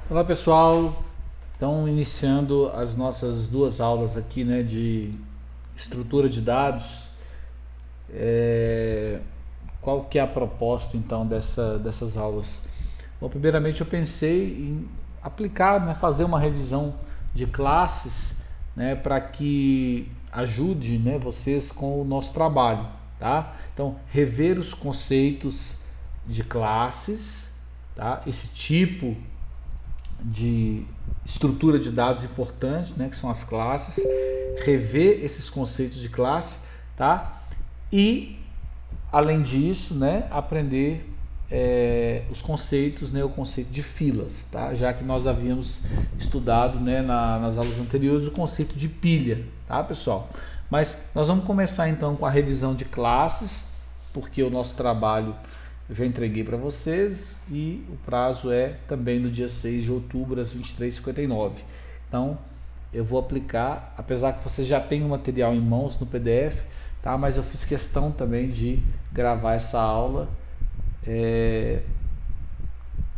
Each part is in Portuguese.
Olá pessoal, então iniciando as nossas duas aulas aqui, né, de estrutura de dados. É, Qual que é a proposta então dessas aulas? Bom, primeiramente eu pensei em aplicar, né, fazer uma revisão de classes, né, para que ajude, né, vocês com o nosso trabalho, tá? Então rever os conceitos de classes, tá? Esse tipo de estrutura de dados importante, né, que são as classes, rever esses conceitos de classe, tá? E além disso, né, aprender os conceitos, né, o conceito de filas, tá? Já que nós havíamos estudado, né, nas aulas anteriores o conceito de pilha, tá, pessoal? Mas nós vamos começar então com a revisão de classes, porque o nosso trabalho eu já entreguei para vocês e o prazo é também no dia 6 de outubro às 23h59. Então eu vou aplicar, apesar que vocês já têm o material em mãos no PDF, tá? Mas eu fiz questão também de gravar essa aula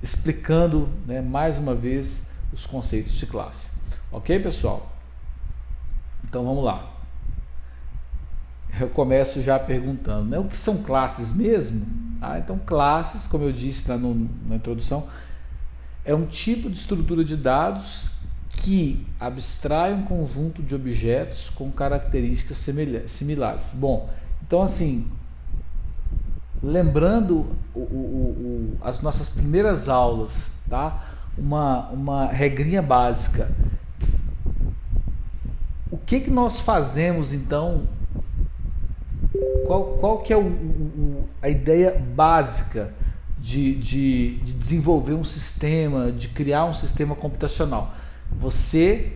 explicando, né, mais uma vez os conceitos de classe. Ok, pessoal? Então vamos lá. Eu começo já perguntando, né, o que são classes mesmo? Então classes, como eu disse lá na introdução, é um tipo de estrutura de dados que abstrai um conjunto de objetos com características similares. Bom, então assim, lembrando as nossas primeiras aulas, tá? Uma regrinha básica. O que nós fazemos então? Qual que é a ideia básica de desenvolver um sistema, de criar um sistema computacional? Você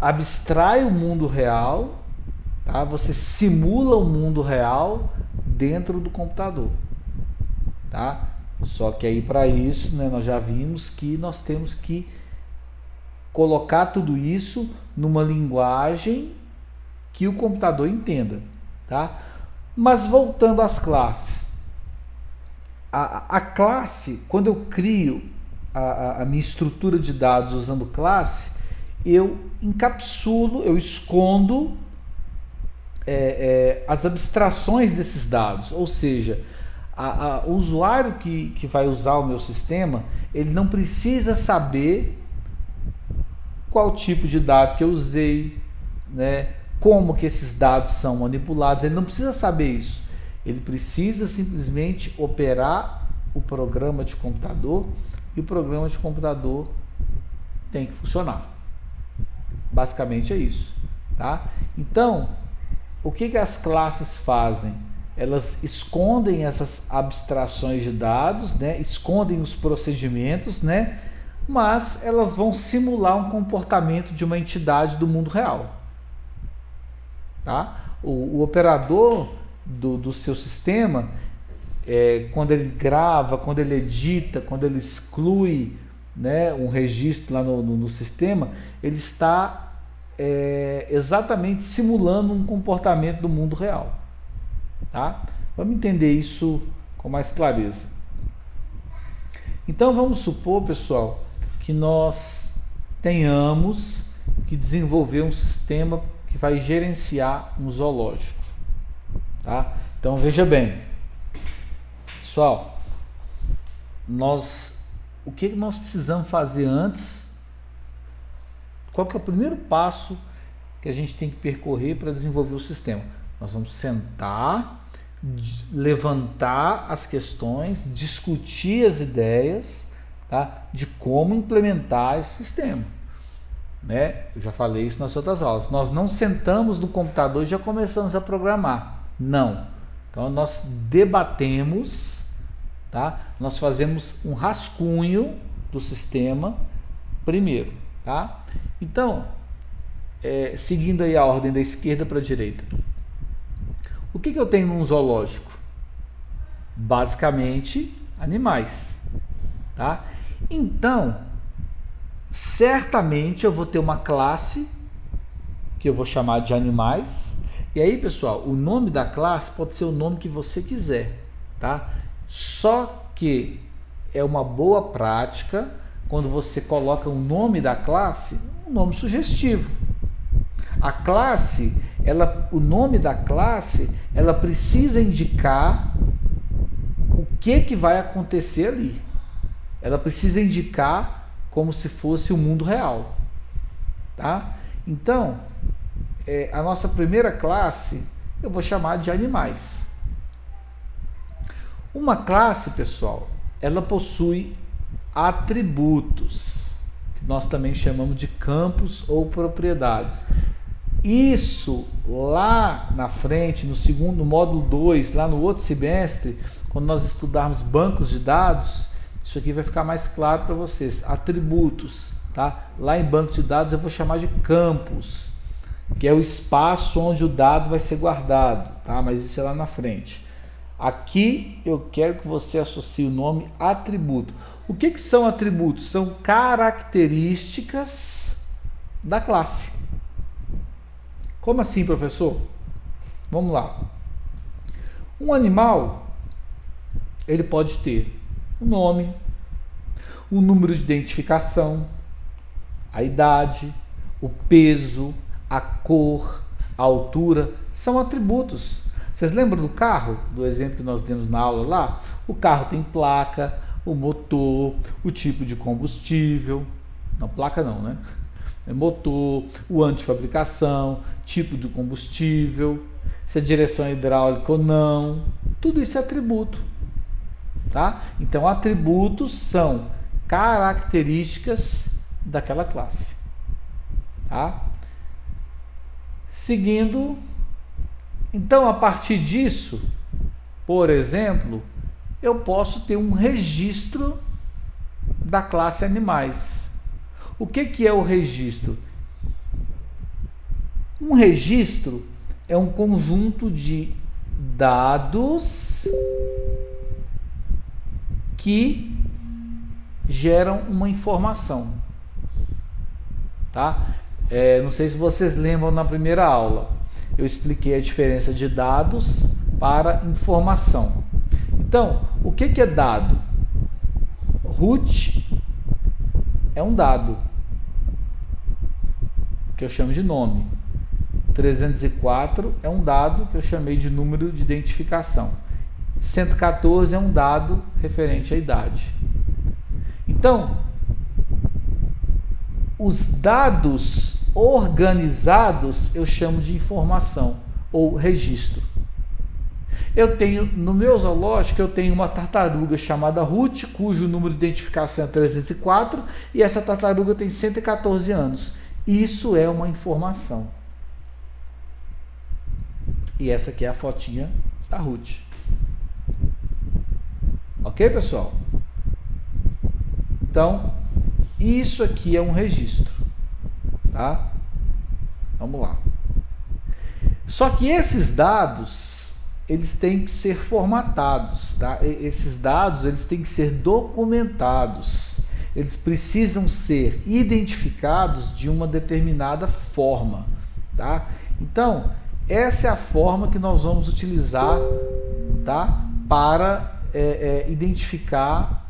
abstrai o mundo real, tá? Você simula o mundo real dentro do computador, tá? Só que aí para isso, né, nós já vimos que nós temos que colocar tudo isso numa linguagem que o computador entenda, tá? Mas voltando às classes, a classe, quando eu crio a minha estrutura de dados usando classe, eu encapsulo, eu escondo as abstrações desses dados, ou seja, o usuário que vai usar o meu sistema, ele não precisa saber qual tipo de dado que eu usei, né? Como que esses dados são manipulados, ele não precisa saber isso. Ele precisa simplesmente operar o programa de computador e o programa de computador tem que funcionar. Basicamente é isso, tá? Então, o que as classes fazem? Elas escondem essas abstrações de dados, né? Escondem os procedimentos, né? Mas elas vão simular um comportamento de uma entidade do mundo real. Tá? O operador do seu sistema, quando ele grava, quando ele edita, quando ele exclui, né, um registro lá no sistema, ele está exatamente simulando um comportamento do mundo real. Tá? Vamos entender isso com mais clareza. Então vamos supor, pessoal, que nós tenhamos que desenvolver um sistema que vai gerenciar um zoológico, tá? Então veja bem, pessoal, o que nós precisamos fazer antes? Qual que é o primeiro passo que a gente tem que percorrer para desenvolver o sistema? Nós vamos sentar, levantar as questões, discutir as ideias, tá, de como implementar esse sistema. Né? Eu já falei isso nas outras aulas. Nós não sentamos no computador e já começamos a programar. Não. Então nós debatemos, tá? Nós fazemos um rascunho do sistema primeiro, tá? Então, seguindo aí a ordem da esquerda para a direita. O que eu tenho num zoológico? Basicamente, animais, tá? Então, certamente eu vou ter uma classe que eu vou chamar de animais. E aí, pessoal, o nome da classe pode ser o nome que você quiser, tá? Só que é uma boa prática quando você coloca o nome da classe, um nome sugestivo. A classe, o nome da classe, ela precisa indicar o que vai acontecer ali. Ela precisa indicar como se fosse o mundo real, tá? Então, a nossa primeira classe eu vou chamar de animais. Uma classe, pessoal, ela possui atributos, que nós também chamamos de campos ou propriedades. Isso lá na frente, no módulo 2, lá no outro semestre, quando nós estudarmos bancos de dados, isso aqui vai ficar mais claro para vocês. Atributos, tá? Lá em banco de dados eu vou chamar de campos, que é o espaço onde o dado vai ser guardado, tá? Mas isso é lá na frente. Aqui eu quero que você associe o nome atributo. O que são atributos? São características da classe. Como assim, professor? Vamos lá. Um animal, ele pode ter um nome, um número de identificação, a idade, o peso, a cor, a altura, são atributos. Vocês lembram do carro? Do exemplo que nós demos na aula lá? O carro tem placa, o motor, o tipo de combustível. Não, placa não, né? É motor, o ano de fabricação, tipo de combustível, se a direção é hidráulica ou não. Tudo isso é atributo, tá? Então, atributos são características daquela classe, tá? Seguindo, então, a partir disso, por exemplo, eu posso ter um registro da classe animais. O que é o registro? Um registro é um conjunto de dados que geram uma informação, tá? Não sei se vocês lembram na primeira aula, eu expliquei a diferença de dados para informação. Então, o que é dado? Root é um dado, que eu chamo de nome. 304 é um dado que eu chamei de número de identificação. 114 é um dado referente à idade. Então, os dados organizados eu chamo de informação ou registro. Eu tenho, no meu zoológico, eu tenho uma tartaruga chamada Ruth, cujo número de identificação é 304, e essa tartaruga tem 114 anos. Isso é uma informação. E essa aqui é a fotinha da Ruth. Ok, pessoal? Então, isso aqui é um registro, tá? Vamos lá. Só que esses dados, eles têm que ser formatados, tá? Esses dados, eles têm que ser documentados. Eles precisam ser identificados de uma determinada forma, tá? Então, essa é a forma que nós vamos utilizar, tá? Para identificar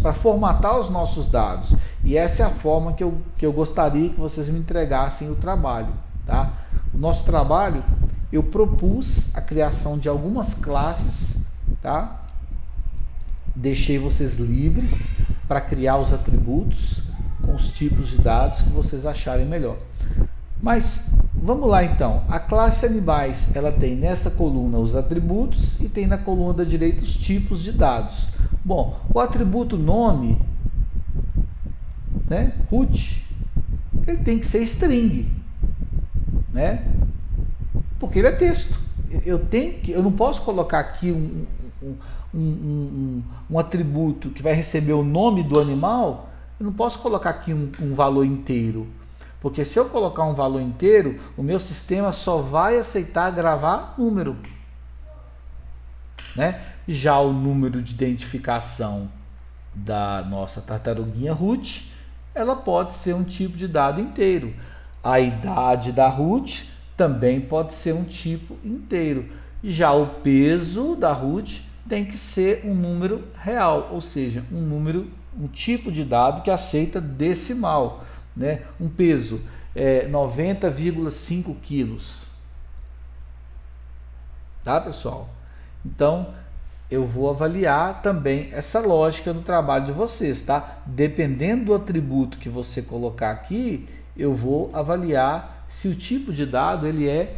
para formatar os nossos dados. E essa é a forma que eu gostaria que vocês me entregassem o trabalho, tá? O nosso trabalho, eu propus a criação de algumas classes, tá? Deixei vocês livres para criar os atributos com os tipos de dados que vocês acharem melhor. Mas vamos lá então. A classe animais, ela tem nessa coluna os atributos e tem na coluna da direita os tipos de dados. Bom, o atributo nome, né, root, ele tem que ser string, né? Porque ele é texto. Eu não posso colocar aqui um atributo que vai receber o nome do animal. Eu não posso colocar aqui um valor inteiro. Porque se eu colocar um valor inteiro, o meu sistema só vai aceitar gravar número, né? Já o número de identificação da nossa tartaruguinha Ruth, ela pode ser um tipo de dado inteiro. A idade da Ruth também pode ser um tipo inteiro. Já o peso da Ruth tem que ser um número real, ou seja, um tipo de dado que aceita decimal, né? Um peso 90,5 quilos, tá, pessoal? Então, eu vou avaliar também essa lógica no trabalho de vocês, tá? Dependendo do atributo que você colocar aqui, eu vou avaliar se o tipo de dado ele é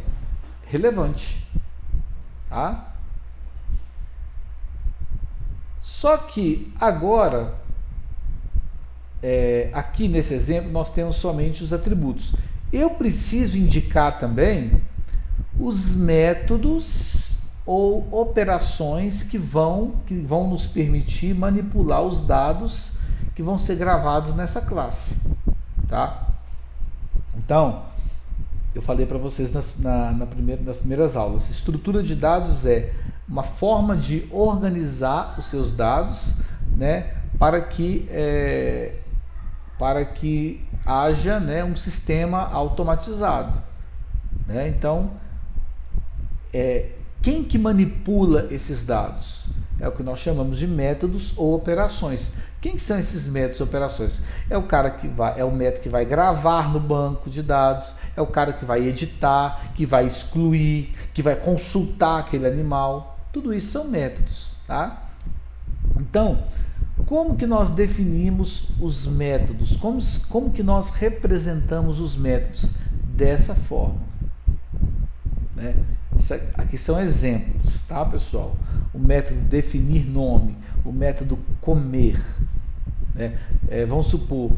relevante, tá? Só que agora, aqui nesse exemplo, nós temos somente os atributos. Eu preciso indicar também os métodos ou operações que vão nos permitir manipular os dados que vão ser gravados nessa classe, tá? Então, eu falei para vocês nas primeiras aulas, estrutura de dados é uma forma de organizar os seus dados, né, para que haja, né, um sistema automatizado, né? Então, quem que manipula esses dados? É o que nós chamamos de métodos ou operações. Quem que são esses métodos e operações? É o método que vai gravar no banco de dados, é o cara que vai editar, que vai excluir, que vai consultar aquele animal. Tudo isso são métodos, tá? Então, como que nós definimos os métodos? Como que nós representamos os métodos? Dessa forma, né? Aqui são exemplos, tá, pessoal? O método definir nome, o método comer, né? Vamos supor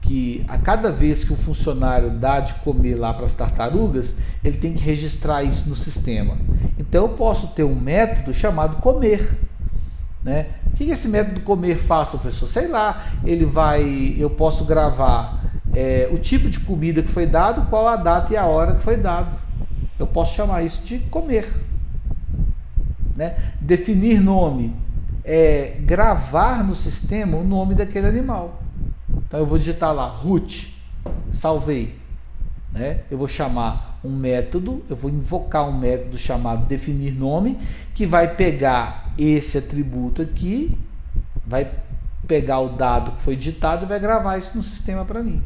que a cada vez que o funcionário dá de comer lá para as tartarugas, ele tem que registrar isso no sistema. Então eu posso ter um método chamado comer, né? O que esse método comer faz, professor? Sei lá, eu posso gravar o tipo de comida que foi dado, qual a data e a hora que foi dado. Eu posso chamar isso de comer, né? Definir nome é gravar no sistema o nome daquele animal. Então eu vou digitar lá Ruth, salvei, né? Eu vou chamar um método, eu vou invocar um método chamado definir nome, que vai pegar esse atributo aqui, vai pegar o dado que foi digitado e vai gravar isso no sistema para mim.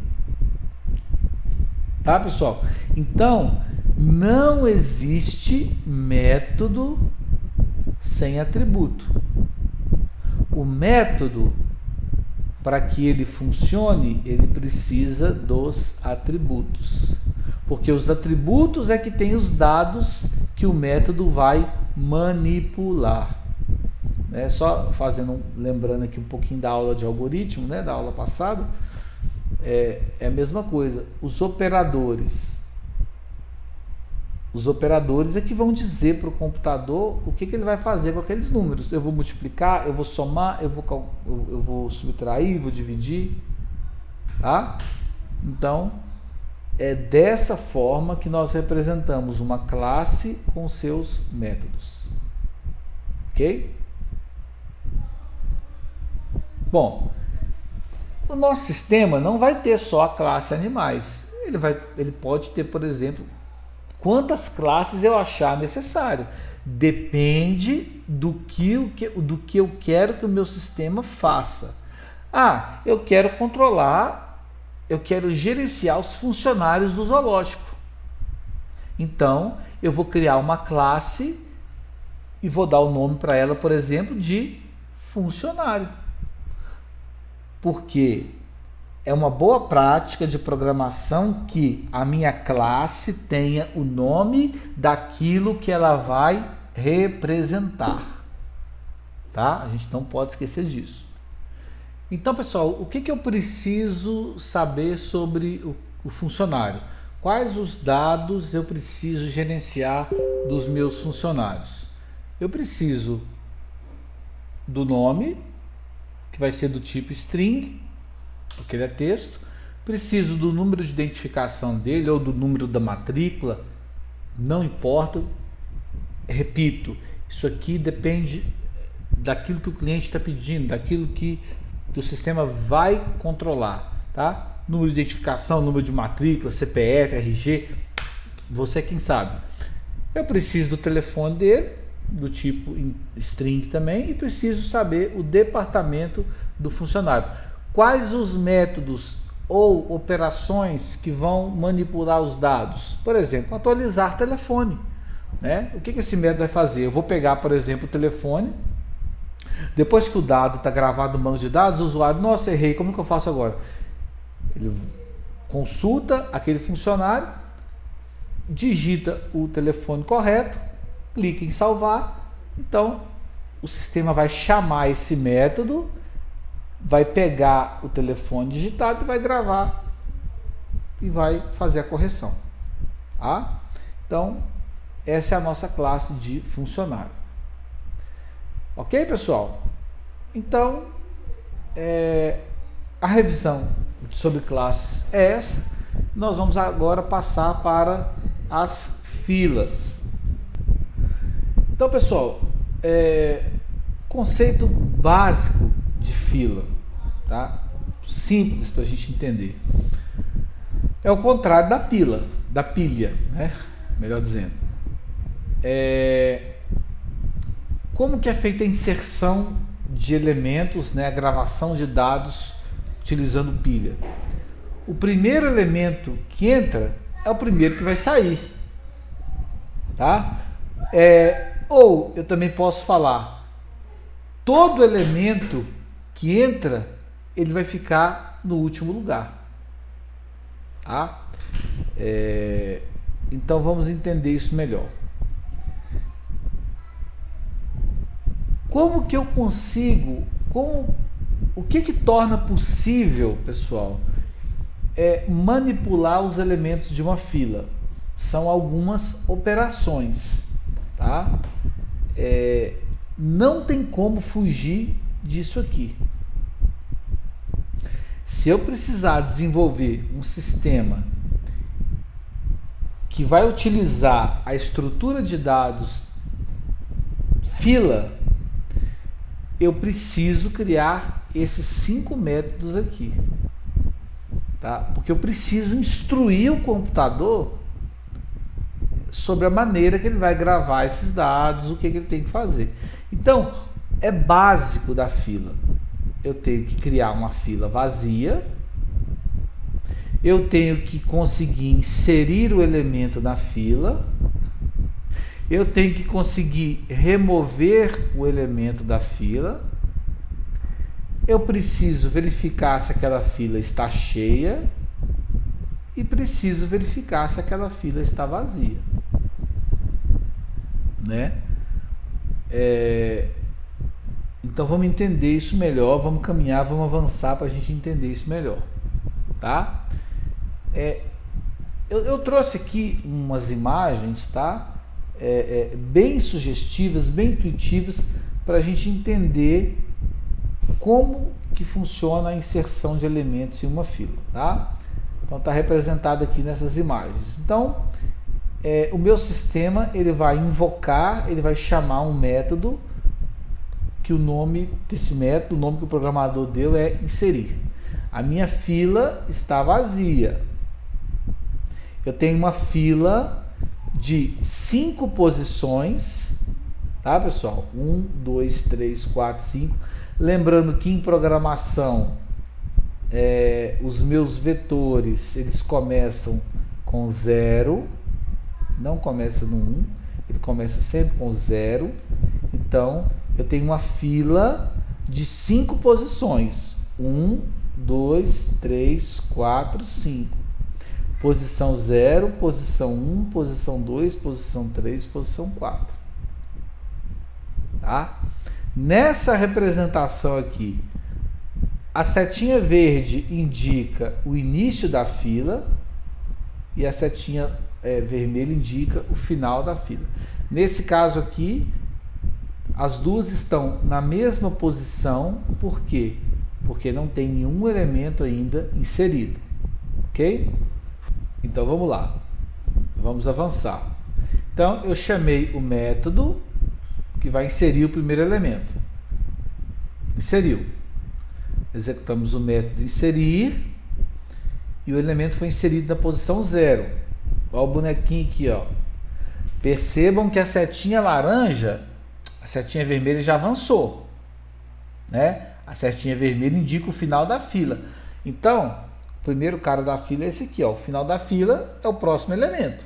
Tá, pessoal? Então, não existe método sem atributo. O método, para que ele funcione, ele precisa dos atributos. Porque os atributos é que tem os dados que o método vai manipular. Só lembrando aqui um pouquinho da aula de algoritmo, né, da aula passada, é a mesma coisa. Os operadores é que vão dizer para o computador o que ele vai fazer com aqueles números. Eu vou multiplicar, eu vou somar, eu vou subtrair, vou dividir, tá? Então, é dessa forma que nós representamos uma classe com seus métodos. Ok? Bom, o nosso sistema não vai ter só a classe animais. Ele pode ter, por exemplo, quantas classes eu achar necessário. Depende do que eu quero que o meu sistema faça. Eu quero gerenciar os funcionários do zoológico. Então, eu vou criar uma classe e vou dar o nome para ela, por exemplo, de funcionário. Porque é uma boa prática de programação que a minha classe tenha o nome daquilo que ela vai representar, tá? A gente não pode esquecer disso. Então, pessoal, o que eu preciso saber sobre o funcionário? Quais os dados eu preciso gerenciar dos meus funcionários? Eu preciso do nome, que vai ser do tipo string, porque ele é texto. Preciso do número de identificação dele ou do número da matrícula, não importa. Repito, isso aqui depende daquilo que o cliente está pedindo, daquilo que o sistema vai controlar, tá? Número de identificação, número de matrícula, CPF, RG, você é quem sabe. Eu preciso do telefone dele, do tipo string também, e preciso saber o departamento do funcionário. Quais os métodos ou operações que vão manipular os dados? Por exemplo, atualizar telefone, né? O que esse método vai fazer? Eu vou pegar, por exemplo, o telefone, depois que o dado está gravado no banco de dados, o usuário, nossa, errei, como que eu faço agora? Ele consulta aquele funcionário, digita o telefone correto, clica em salvar, então o sistema vai chamar esse método, vai pegar o telefone digitado e vai gravar e vai fazer a correção. Tá? Então, essa é a nossa classe de funcionário. Ok, pessoal? Então, a revisão sobre classes é essa. Nós vamos agora passar para as filas. Então, pessoal, conceito básico de fila, tá? Simples para a gente entender. É o contrário da pilha, né? Melhor dizendo. Como que é feita a inserção de elementos, né? A gravação de dados utilizando pilha? O primeiro elemento que entra é o primeiro que vai sair, tá? Ou eu também posso falar, todo elemento que entra, ele vai ficar no último lugar, tá? Então vamos entender isso melhor. Como que eu consigo, o que torna possível, pessoal, manipular os elementos de uma fila? São algumas operações, tá? Não tem como fugir disso aqui. Se eu precisar desenvolver um sistema que vai utilizar a estrutura de dados fila, eu preciso criar esses 5 métodos aqui, tá? Porque eu preciso instruir o computador sobre a maneira que ele vai gravar esses dados, o que ele tem que fazer. Então, é básico da fila. Eu tenho que criar uma fila vazia, eu tenho que conseguir inserir o elemento na fila, eu tenho que conseguir remover o elemento da fila, eu preciso verificar se aquela fila está cheia e preciso verificar se aquela fila está vazia, né? Então vamos entender isso melhor, vamos caminhar, vamos avançar para a gente entender isso melhor, tá? Eu trouxe aqui umas imagens, tá? Bem sugestivas, bem intuitivas, para a gente entender como que funciona a inserção de elementos em uma fila, tá? Então está representado aqui nessas imagens. Então, o meu sistema, ele vai invocar, ele vai chamar um método, que o nome desse método, o nome que o programador deu é inserir. A minha fila está vazia. Eu tenho uma fila de 5 posições, tá, pessoal? 1, 2, 3, 4, 5. Lembrando que em programação, os meus vetores, eles começam com 0, não começa no 1, ele começa sempre com 0. Então, eu tenho uma fila de 5 posições. 1, 2, 3, 4, 5. Posição 0, posição 1, posição 2, posição 3, posição 4. Tá? Nessa representação aqui, a setinha verde indica o início da fila e a setinha vermelha indica o final da fila. Nesse caso aqui, as duas estão na mesma posição. Por quê? Porque não tem nenhum elemento ainda inserido. Ok? Então vamos lá. Vamos avançar. Então eu chamei o método que vai inserir o primeiro elemento. Inseriu. Executamos o método inserir e o elemento foi inserido na posição 0. Olha o bonequinho aqui, ó. Percebam que a setinha laranja A setinha vermelha já avançou, né? A setinha vermelha indica o final da fila. Então, o primeiro cara da fila é esse aqui, ó. O final da fila é o próximo elemento.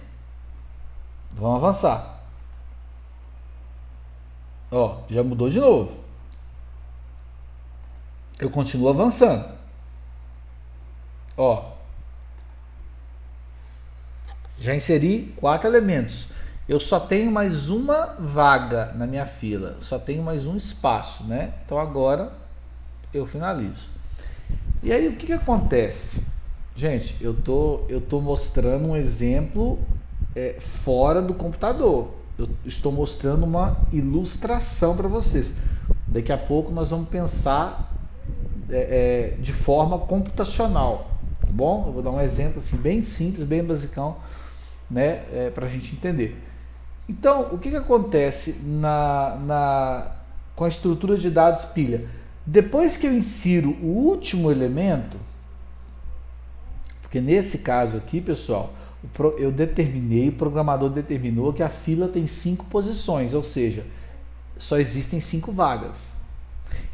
Vamos avançar. Ó, já mudou de novo. Eu continuo avançando. Ó, já inseri 4 elementos. Eu só tenho mais uma vaga na minha fila, só tenho mais um espaço, né? Então agora eu finalizo. E aí o que acontece? Gente, eu tô mostrando um exemplo fora do computador. Eu estou mostrando uma ilustração para vocês. Daqui a pouco nós vamos pensar de forma computacional, tá bom? Eu vou dar um exemplo assim bem simples, bem basicão, né, para a gente entender. Então, o que acontece com a estrutura de dados pilha? Depois que eu insiro o último elemento, porque nesse caso aqui, pessoal, o programador determinou que a fila tem 5 posições, ou seja, só existem 5 vagas.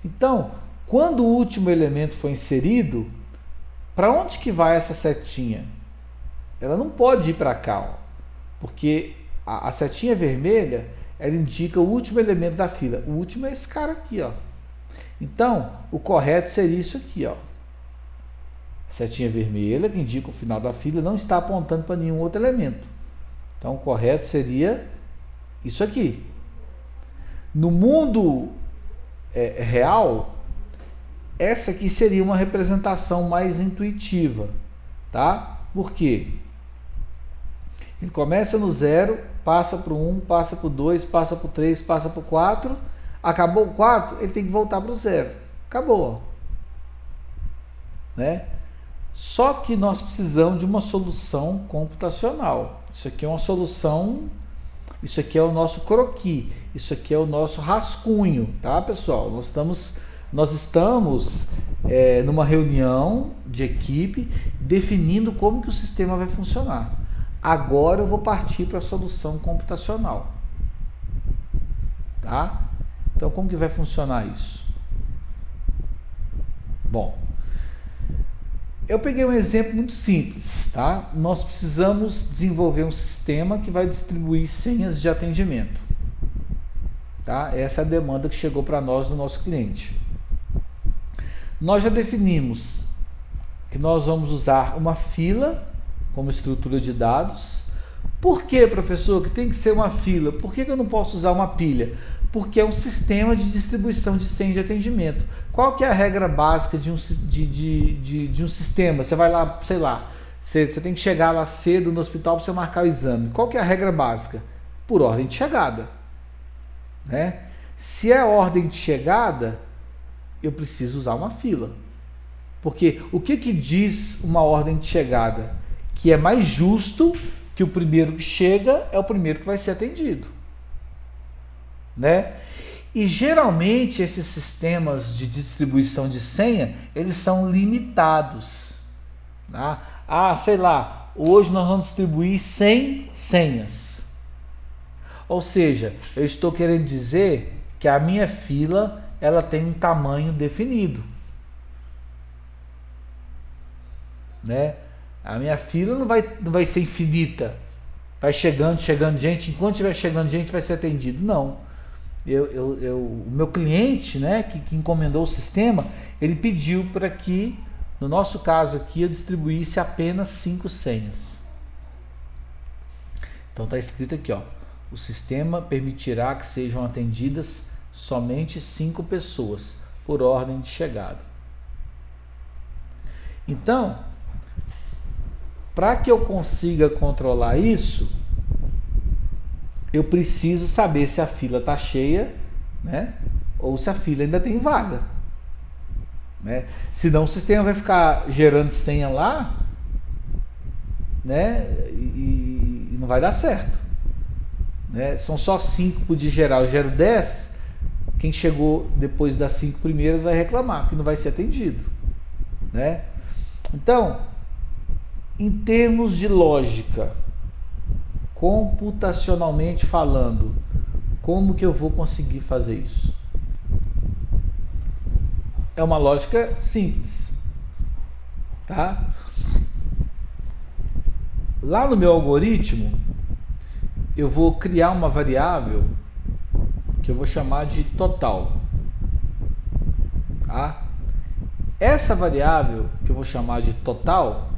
Então, quando o último elemento foi inserido, para onde que vai essa setinha? Ela não pode ir para cá, ó, porque a setinha vermelha, ela indica o último elemento da fila. O último é esse cara aqui, ó. Então, o correto seria isso aqui, ó. Setinha vermelha, que indica o final da fila, não está apontando para nenhum outro elemento. Então, o correto seria isso aqui. No mundo real, essa aqui seria uma representação mais intuitiva, tá? Por quê? Ele começa no 0, passa para o 1, passa para o 2, passa para o 3, passa para o 4. Acabou o 4, ele tem que voltar para o 0. Acabou. Né? Só que nós precisamos de uma solução computacional. Isso aqui é uma solução, isso aqui é o nosso croquis, isso aqui é o nosso rascunho, tá, pessoal? Nós estamos numa reunião de equipe definindo como que o sistema vai funcionar. Agora eu vou partir para a solução computacional, tá? Então, como que vai funcionar isso? Bom, eu peguei um exemplo muito simples, tá? Nós precisamos desenvolver um sistema que vai distribuir senhas de atendimento, tá? Essa é a demanda que chegou para nós do nosso cliente. Nós já definimos que nós vamos usar uma fila como estrutura de dados. Por que, professor, que tem que ser uma fila? Por que eu não posso usar uma pilha? Porque é um sistema de distribuição de senha de atendimento. Qual que é a regra básica de um sistema? Você vai lá, sei lá, você tem que chegar lá cedo no hospital para você marcar o exame. Qual que é a regra básica? Por ordem de chegada, né? Se é ordem de chegada, eu preciso usar uma fila. Porque o que diz uma ordem de chegada? Que é mais justo que o primeiro que chega é o primeiro que vai ser atendido, né? E geralmente esses sistemas de distribuição de senha, eles são limitados, tá? Sei lá, hoje nós vamos distribuir 100 senhas. Ou seja, eu estou querendo dizer que a minha fila, ela tem um tamanho definido, né? A minha fila não vai ser infinita. Vai chegando gente. Enquanto estiver chegando gente, vai ser atendido. Não. O meu cliente, né, que encomendou o sistema, ele pediu para que, no nosso caso aqui, eu distribuísse apenas 5 senhas. Então está escrito aqui, ó. O sistema permitirá que sejam atendidas somente 5 pessoas, por ordem de chegada. Então, para que eu consiga controlar isso, eu preciso saber se a fila está cheia, né, ou se a fila ainda tem vaga, né? Senão o sistema vai ficar gerando senha lá, né, e não vai dar certo, né? São só 5 podia gerar, eu gero 10, quem chegou depois das 5 primeiras vai reclamar, porque não vai ser atendido, né? Então, em termos de lógica, computacionalmente falando, Como que eu vou conseguir fazer isso? É uma lógica simples, tá? Lá no meu algoritmo, eu vou criar uma variável que eu vou chamar de total, tá? Essa variável que eu vou chamar de total,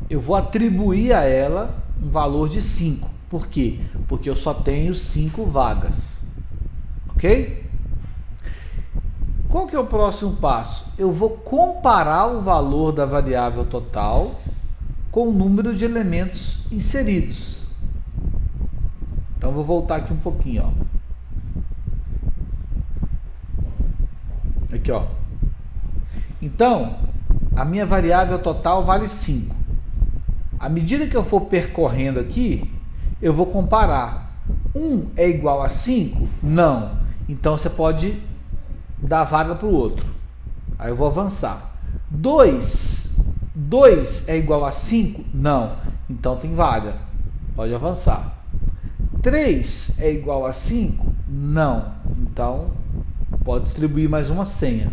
eu vou atribuir a ela um valor de 5. Por quê? Porque eu só tenho 5 vagas, ok? Qual que é o próximo passo? Eu vou comparar o valor da variável total com o número de elementos inseridos. Então vou voltar aqui um pouquinho, ó. Aqui, ó. Então, a minha variável total vale 5. À medida que eu for percorrendo aqui, eu vou comparar. 1 é igual a 5? Não. Então você pode dar vaga para o outro. Aí eu vou avançar. 2 é igual a 5? Não. Então tem vaga. Pode avançar. 3 é igual a 5? Não. Então pode distribuir mais uma senha.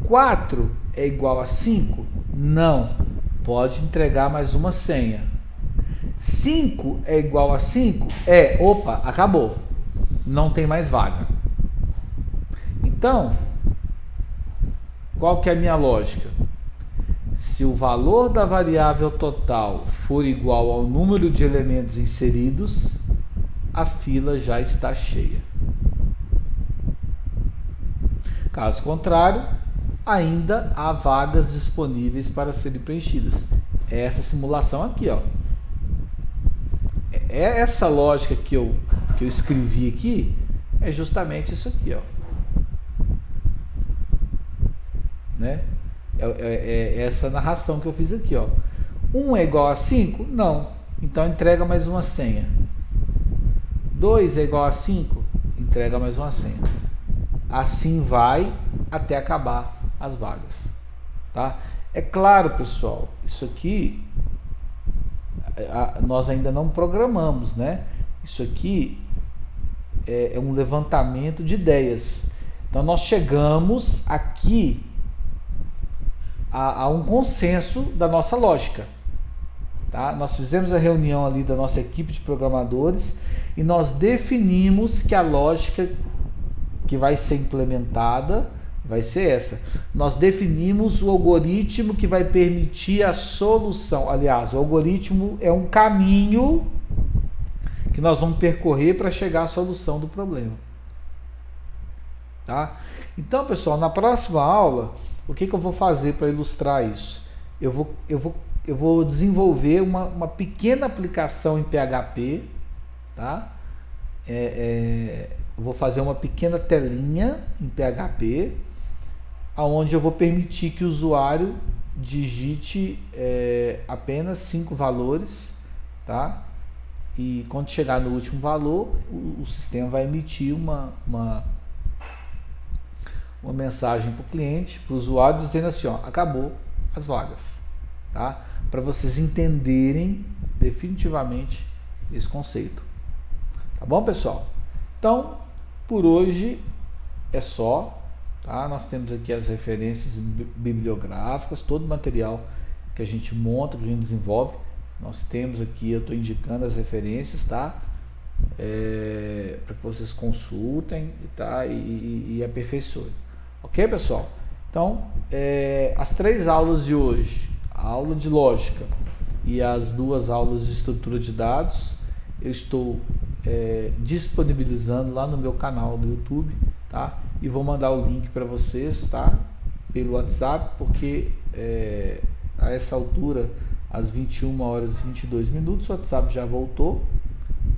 4 é igual a 5? Não. Pode entregar mais uma senha. 5 é igual a 5? Opa, acabou. Não tem mais vaga. Então, qual que é a minha lógica? Se o valor da variável total for igual ao número de elementos inseridos, a fila já está cheia. Caso contrário, ainda há vagas disponíveis para serem preenchidas. É essa simulação aqui, ó. É essa lógica que eu escrevi aqui, é justamente isso aqui, ó. Né? É essa narração que eu fiz aqui, ó. 1 é igual a 5? Não. Então entrega mais uma senha. 2 é igual a 5? Entrega mais uma senha. Assim vai até acabar as vagas, tá? É claro, pessoal, isso aqui nós ainda não programamos, né? Isso aqui é um levantamento de ideias. Então nós chegamos aqui a um consenso da nossa lógica, tá? Nós fizemos a reunião ali da nossa equipe de programadores e nós definimos que a lógica que vai ser implementada vai ser essa. Nós definimos o algoritmo que vai permitir a solução. Aliás, o algoritmo é um caminho que nós vamos percorrer para chegar à solução do problema, tá? Então, pessoal, na próxima aula, o que eu vou fazer para ilustrar isso? Eu vou desenvolver uma pequena aplicação em PHP, tá? Vou fazer uma pequena telinha em PHP, onde eu vou permitir que o usuário digite apenas 5 valores, tá? E quando chegar no último valor, o sistema vai emitir uma mensagem para o cliente, para o usuário, dizendo assim, ó, acabou as vagas, tá? Para vocês entenderem definitivamente esse conceito. Tá bom, pessoal? Então, por hoje é só, tá? Nós temos aqui as referências bibliográficas, todo o material que a gente monta, que a gente desenvolve. Nós temos aqui, eu estou indicando as referências, tá? Para que vocês consultem, tá? E aperfeiçoem. Ok, pessoal? Então, as 3 aulas de hoje, a aula de lógica e as 2 aulas de estrutura de dados, eu estou disponibilizando lá no meu canal do YouTube, tá? E vou mandar o link para vocês, tá? Pelo WhatsApp, porque a essa altura, às 21h22, o WhatsApp já voltou,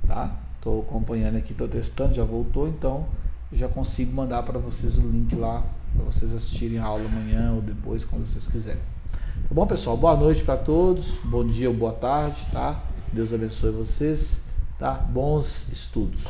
tá? Estou acompanhando aqui, estou testando, já voltou, então eu já consigo mandar para vocês o link lá, para vocês assistirem a aula amanhã ou depois, quando vocês quiserem. Tá bom, pessoal? Boa noite para todos, bom dia ou boa tarde, tá? Deus abençoe vocês, tá? Bons estudos.